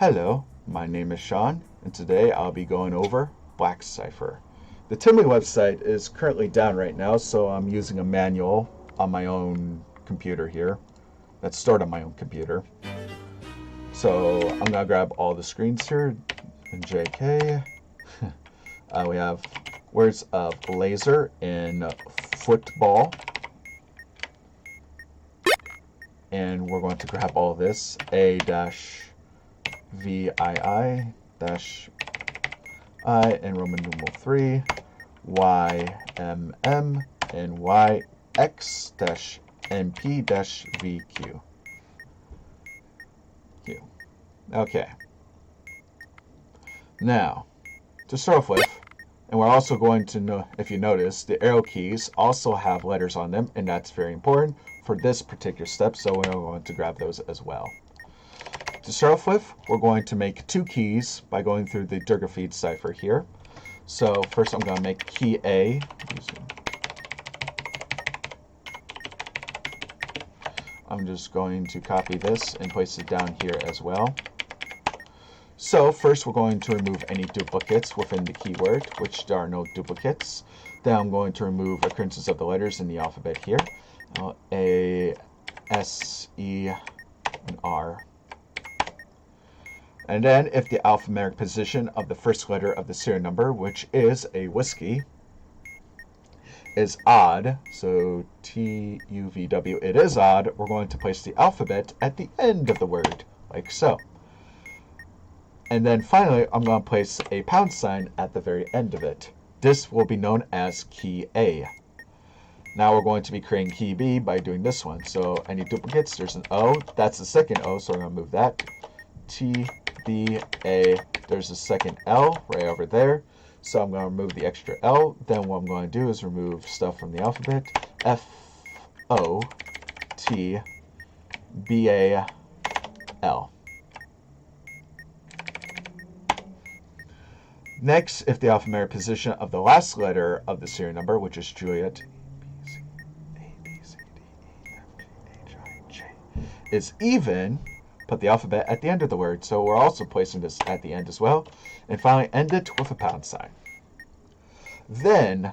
Hello, my name is Sean, and today I'll be going over Black Cipher. The Timely website is currently down right now, so I'm using a manual on my own computer here. That's stored on my own computer. So I'm going to grab all the screens here in JK. We have words of laser in football. And we're going to grab all this, A-VII dash I in Roman numeral 3, YMM, and YX dash MP dash VQ. Okay. Now, to start off with, and we're also going to know, if you notice, the arrow keys also have letters on them, and that's very important for this particular step, so we're going to grab those as well. To start off with, we're going to make two keys by going through the decryption cipher here. So first I'm going to make key A. I'm just going to copy this and place it down here as well. So first we're going to remove any duplicates within the keyword, which there are no duplicates. Then I'm going to remove occurrences of the letters in the alphabet here. A, S, E, and R. And then if the alphanumeric position of the first letter of the serial number, which is a whiskey, is odd, so T-U-V-W, it is odd, we're going to place the alphabet at the end of the word, like so. And then finally, I'm going to place a pound sign at the very end of it. This will be known as key A. Now we're going to be creating key B by doing this one. So any duplicates, there's an O. That's the second O, so we're going to move that. T, B, A. There's a second L right over there. So I'm going to remove the extra L. Then what I'm going to do is remove stuff from the alphabet. F, O, T, B, A, L. Next, if the alphanumeric position of the last letter of the serial number, which is Juliet, is even, put the alphabet at the end of the word. So we're also placing this at the end as well. And finally, end it with a pound sign. Then,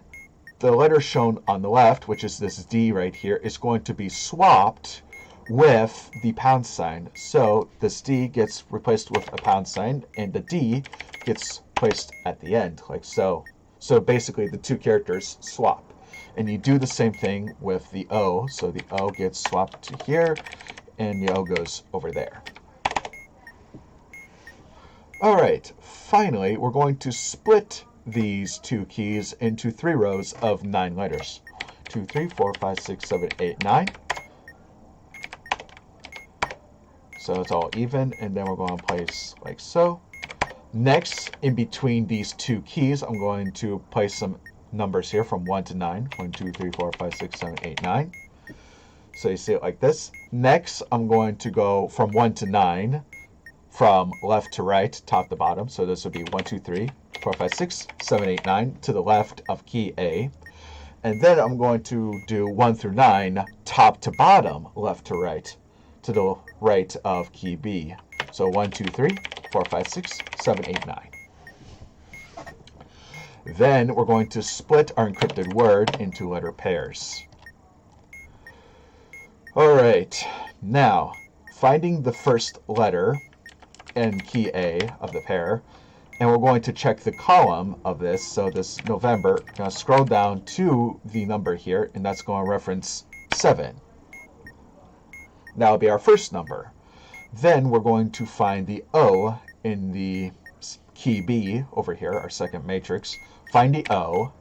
the letter shown on the left, which is this D right here, is going to be swapped with the pound sign. So this D gets replaced with a pound sign, and the D gets placed at the end, like so. So basically, the two characters swap. And you do the same thing with the O. So the O gets swapped to here, and the O goes over there. All right, finally, we're going to split these two keys into 3 rows of 9 letters. 2, 3, 4, 5, 6, 7, 8, 9. So it's all even, and then we're going to place like so. Next, in between these two keys, I'm going to place some numbers here from 1 to 9. 1, 2, 3, 4, 5, 6, 7, 8, 9. So you see it like this. Next, I'm going to go from 1 to 9, from left to right, top to bottom. So this would be 1, 2, 3, 4, 5, 6, 7, 8, 9 to the left of key A. And then I'm going to do 1 through 9, top to bottom, left to right, to the right of key B. So 1, 2, 3, 4, 5, 6, 7, 8, 9. Then we're going to split our encrypted word into letter pairs. All right, now finding the first letter in key A of the pair, and we're going to check the column of this. So this November, I'm going to scroll down to the number here, and that's going to reference 7. That will be our first number. Then we're going to find the O in the key B over here, our second matrix. Find the O,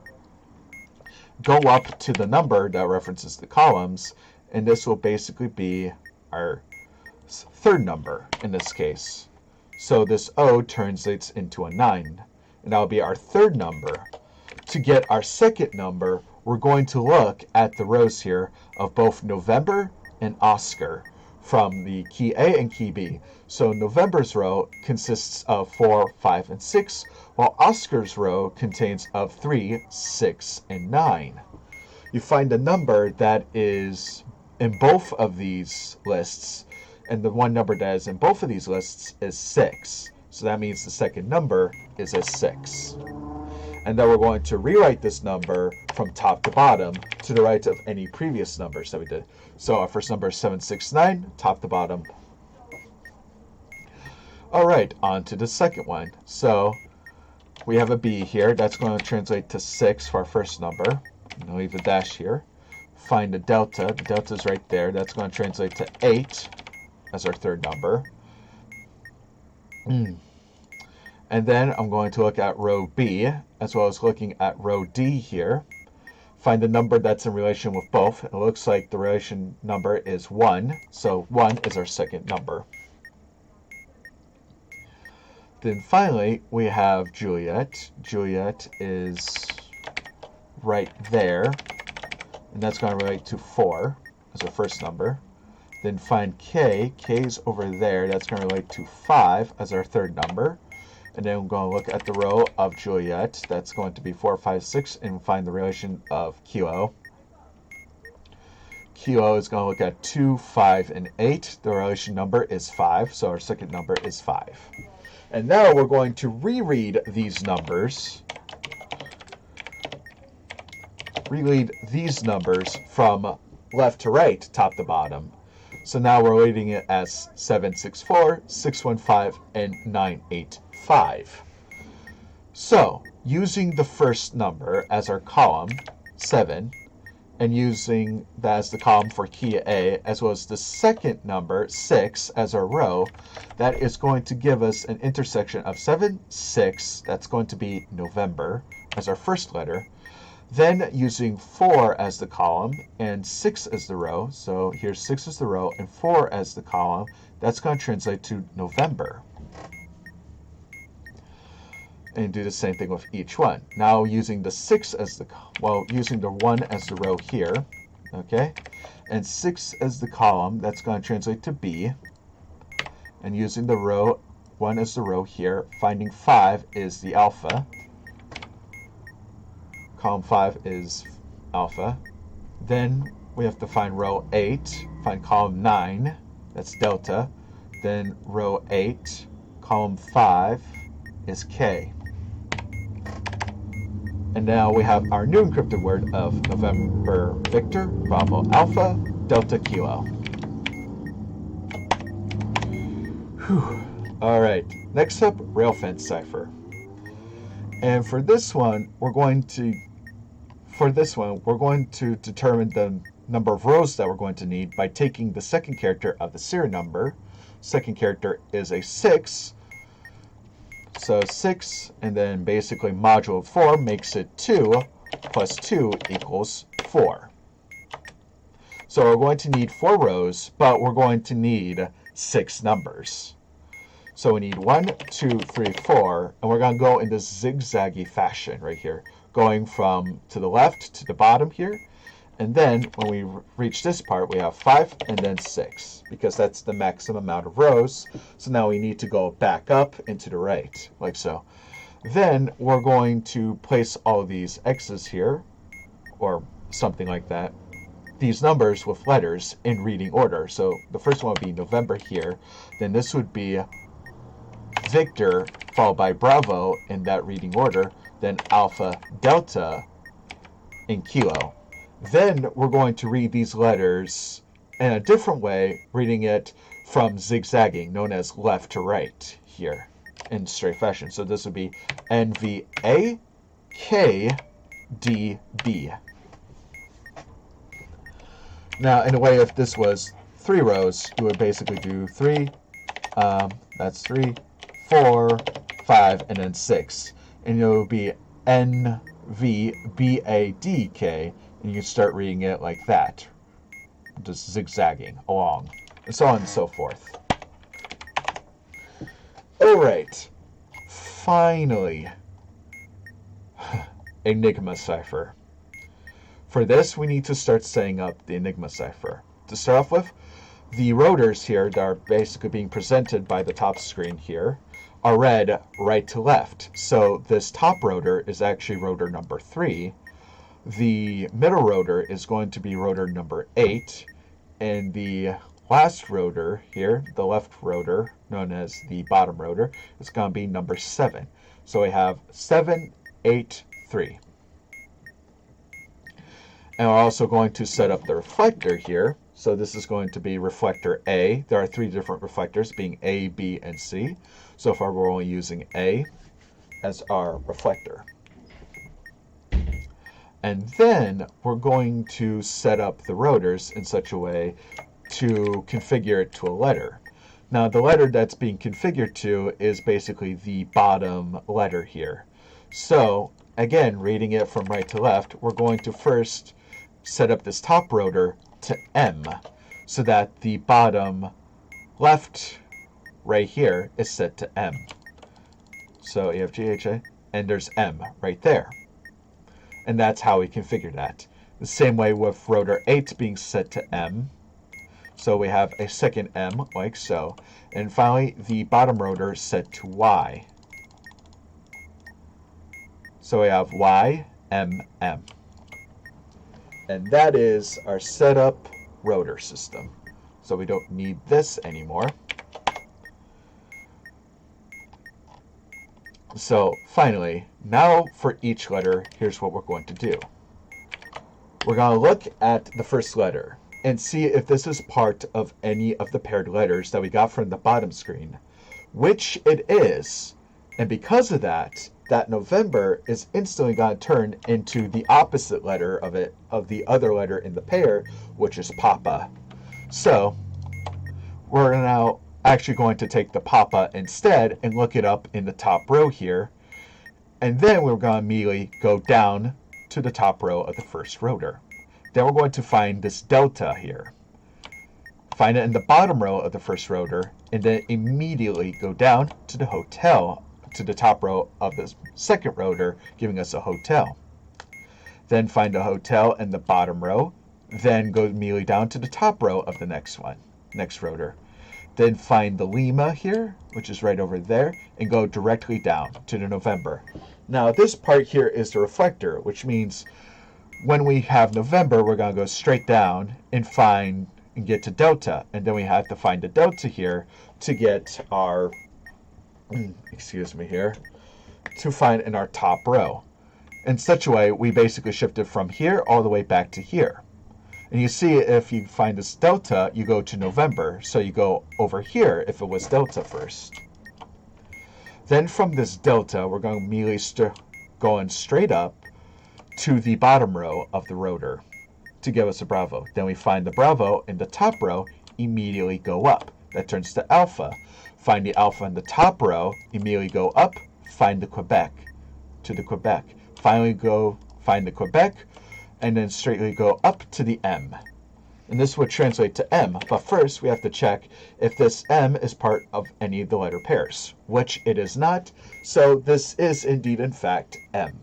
go up to the number that references the columns, and this will basically be our third number in this case. So this O translates into a 9, and that will be our third number. To get our second number, we're going to look at the rows here of both November and Oscar from the key A and key B. So November's row consists of 4, 5, and 6, while Oscar's row contains of 3, 6, and 9. You find a number that is in both of these lists and the one number that is in both of these lists is 6. So that means the second number is a 6. And then we're going to rewrite this number from top to bottom to the right of any previous numbers that we did. So our first number is 769, top to bottom. All right, on to the second one. So we have a B here. That's going to translate to 6 for our first number. I'll leave a dash here. Find the delta. The delta is right there. That's going to translate to 8 as our third number. And then I'm going to look at row B, as well as looking at row D here. Find the number that's in relation with both. It looks like the relation number is 1, so 1 is our second number. Then finally, we have Juliet. Juliet is right there, and that's going to relate to 4 as our first number. Then find K. K is over there. That's going to relate to 5 as our third number. And then we're going to look at the row of Juliet. That's going to be 4, 5, 6, and find the relation of Kilo. Kilo is going to look at 2, 5, and 8. The relation number is 5, so our second number is 5. And now we're going to reread these numbers. Reread these numbers from left to right, top to bottom. So now we're reading it as 764, 615, and 985. So, using the first number as our column, 7, and using that as the column for key A, as well as the second number, 6, as our row, that is going to give us an intersection of 7, 6, that's going to be November, as our first letter. Then using 4 as the column and 6 as the row, so here's 6 as the row and 4 as the column, that's going to translate to November. And do the same thing with each one. Now using the 6 as the, using the 1 as the row here, okay, and 6 as the column, that's going to translate to B. And using the row, 1 as the row here, finding 5 is the alpha. Column 5 is alpha. Then we have to find row 8, find column 9, that's delta. Then row 8, column 5 is K. And now we have our new encrypted word of November Victor, Bravo Alpha, Delta Kilo. Whew. All right, next up, Railfence cipher. And for this one, we're going to determine the number of rows that we're going to need by taking the second character of the serial number. Second character is a 6. So 6, and then basically modulo 4 makes it 2, plus 2 equals 4. So we're going to need 4 rows, but we're going to need 6 numbers. So we need 1, 2, 3, 4, and we're going to go in this zigzaggy fashion right here, going from to the left to the bottom here. And then when we reach this part, we have 5 and then 6, because that's the maximum amount of rows. So now we need to go back up and to the right, like so. Then we're going to place all of these X's here, or something like that, these numbers with letters in reading order. So the first one would be November here. Then this would be Victor, followed by Bravo in that reading order. Then Alpha, Delta, and Kilo. Then we're going to read these letters in a different way, reading it from zigzagging, known as left to right here in straight fashion. So this would be NVA, K, D, B. Now, in a way, if this was 3 rows, you would basically do 3, that's 3, 4, 5, and then 6. And it would be N, V, B, A, D, K. And you start reading it like that, just zigzagging along, and so on and so forth. All right, finally, Enigma cipher. For this, we need to start setting up the Enigma cipher. To start off with, the rotors here that are basically being presented by the top screen here are read right to left. So this top rotor is actually rotor number 3. The middle rotor is going to be rotor number 8, and the last rotor here, the left rotor, known as the bottom rotor, is going to be number 7. So we have 7, 8, 3. And we're also going to set up the reflector here. So this is going to be reflector A. There are 3 different reflectors, being A, B, and C. So far we're only using A as our reflector. And then we're going to set up the rotors in such a way to configure it to a letter. Now the letter that's being configured to is basically the bottom letter here. So again, reading it from right to left, we're going to first set up this top rotor to M so that the bottom left right here is set to M. So you have GHA and there's M right there. And that's how we configure that. The same way with rotor 8 being set to M. So we have a second M like so. And finally the bottom rotor set to Y. So we have Y, M, M. And that is our setup rotor system. So we don't need this anymore. So finally, now for each letter, here's what we're going to do. We're going to look at the first letter and see if this is part of any of the paired letters that we got from the bottom screen, which it is. And because of that, that November is instantly going to turn into the opposite letter of the other letter in the pair, which is Papa. So we're now actually going to take the Papa instead and look it up in the top row here. And then we're going to immediately go down to the top row of the first rotor. Then we're going to find this delta here. Find it in the bottom row of the first rotor, and then immediately go down to the hotel, to the top row of the second rotor, giving us a hotel. Then find a hotel in the bottom row, then go immediately down to the top row of the next rotor. Then find the Lima here, which is right over there, and go directly down to the November. Now this part here is the reflector, which means when we have November, we're going to go straight down and get to delta, and then we have to find the delta here to get our to find in our top row. In such a way, we basically shifted from here all the way back to here. And you see, if you find this delta, you go to November, so you go over here if it was delta first. Then from this delta, we're going to immediately going straight up to the bottom row of the rotor to give us a Bravo. Then we find the Bravo in the top row, immediately go up. That turns to Alpha. Find the Alpha in the top row, immediately go up, find the Quebec, to the Quebec. Finally go find the Quebec, and then straightly go up to the M. And this would translate to M, but first we have to check if this M is part of any of the letter pairs, which it is not, so this is indeed in fact M.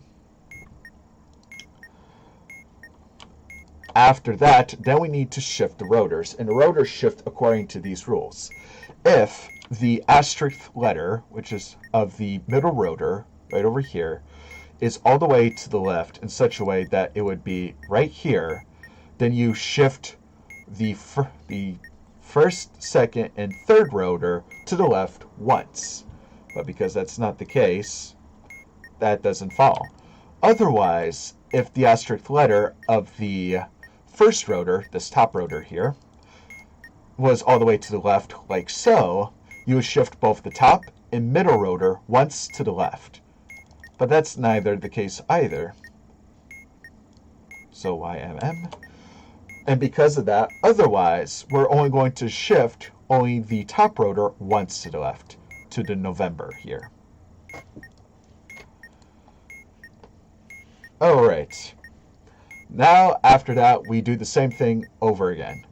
After that, then we need to shift the rotors, and the rotors shift according to these rules. If the asterisk letter, which is of the middle rotor, right over here, is all the way to the left in such a way that it would be right here, then you shift the first, second, and third rotor to the left once. But because that's not the case, that doesn't fall. Otherwise, if the asterisk letter of the first rotor, this top rotor here, was all the way to the left like so, you would shift both the top and middle rotor once to the left. But that's neither the case either. So YMM. And because of that, otherwise, we're only going to shift only the top rotor once to the left, to the November here. Alright. Now, after that, we do the same thing over again.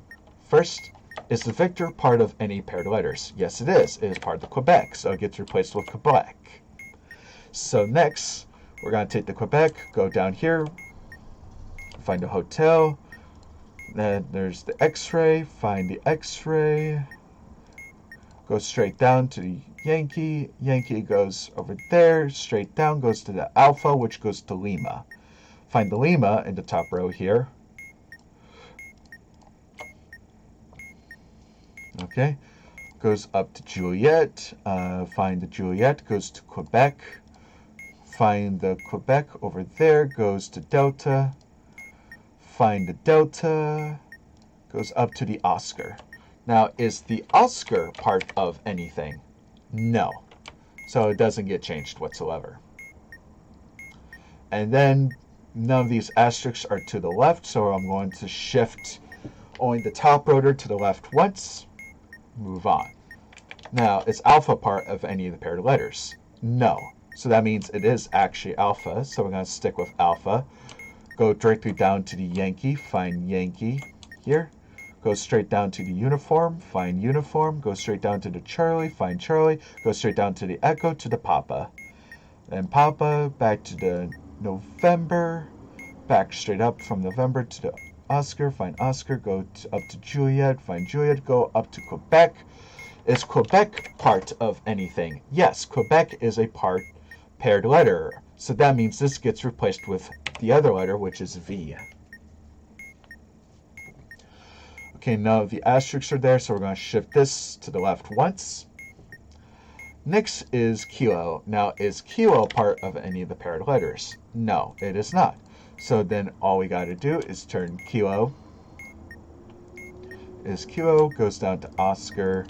First, is the Victor part of any paired letters? Yes, it is. It is part of the Quebec, so it gets replaced with Quebec. So next, we're going to take the Quebec, go down here, find a hotel, then there's the X-ray, find the X-ray, go straight down to the Yankee, Yankee goes over there, straight down, goes to the Alpha, which goes to Lima. Find the Lima in the top row here. Okay, goes up to Juliet. Find the Juliet, goes to Quebec. Find the Quebec over there, goes to Delta. Find the Delta, goes up to the Oscar. Now, is the Oscar part of anything? No. So it doesn't get changed whatsoever. And then none of these asterisks are to the left, so I'm going to shift only the top rotor to the left once. Move on. Now, is alpha part of any of the paired letters? No. So that means it is actually alpha, so we're going to stick with alpha. Go directly down to the Yankee, find Yankee here. Go straight down to the uniform, find uniform. Go straight down to the Charlie, find Charlie. Go straight down to the Echo, to the Papa. Then Papa, back to the November. Back straight up from November to the Oscar, find Oscar. Go up to Juliet, find Juliet. Go up to Quebec. Is Quebec part of anything? Yes, Quebec is a paired letter. So that means this gets replaced with the other letter, which is V. Okay, now the asterisks are there, so we're going to shift this to the left once. Next is kilo. Now, is kilo part of any of the paired letters? No, it is not. So then all we got to do is turn kilo. Is kilo, goes down to Oscar.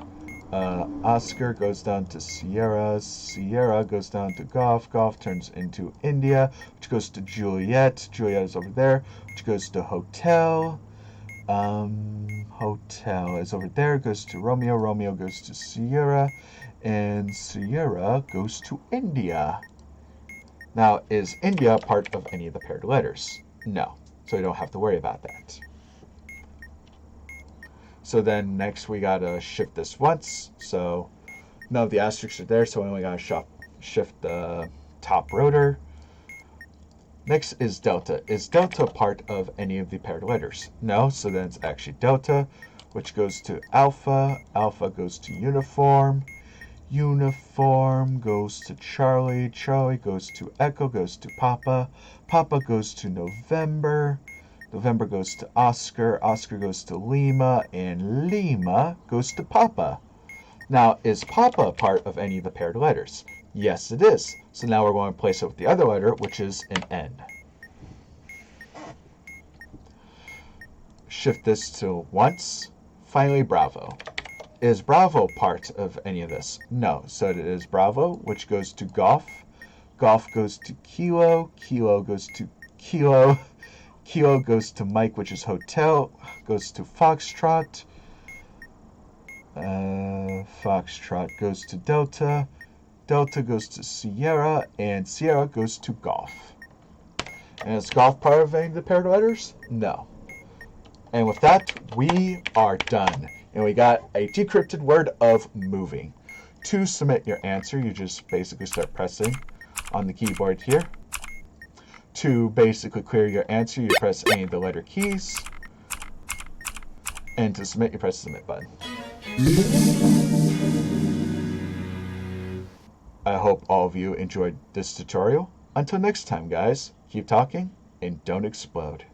Oscar goes down to Sierra. Sierra goes down to Golf. Golf turns into India, which goes to Juliet. Juliet is over there, which goes to Hotel. Hotel is over there, goes to Romeo. Romeo goes to Sierra. And Sierra goes to India. Now, is India part of any of the paired letters? No. So you don't have to worry about that. So then next we gotta shift this once. So none of the asterisks are there, so we only gotta shift the top rotor. Next is delta. Is delta part of any of the paired letters? No, so then it's actually delta, which goes to alpha. Alpha goes to uniform. Uniform goes to Charlie. Charlie goes to Echo, goes to Papa. Papa goes to November. November goes to Oscar. Oscar goes to Lima. And Lima goes to Papa. Now, is Papa part of any of the paired letters? Yes, it is. So now we're going to place it with the other letter, which is an N. Shift this to once. Finally, Bravo. Is Bravo part of any of this? No. So it is Bravo, which goes to Golf. Golf goes to Kilo. Kilo goes to Kilo. Kilo goes to Mike, which is Hotel. Goes to Foxtrot. Foxtrot goes to Delta. Delta goes to Sierra. And Sierra goes to Golf. And is Golf part of any of the paired letters? No. And with that, we are done. And we got a decrypted word of moving. To submit your answer, you just basically start pressing on the keyboard here. To basically clear your answer, you press any of the letter keys. And to submit, you press the submit button. I hope all of you enjoyed this tutorial. Until next time, guys, keep talking and don't explode.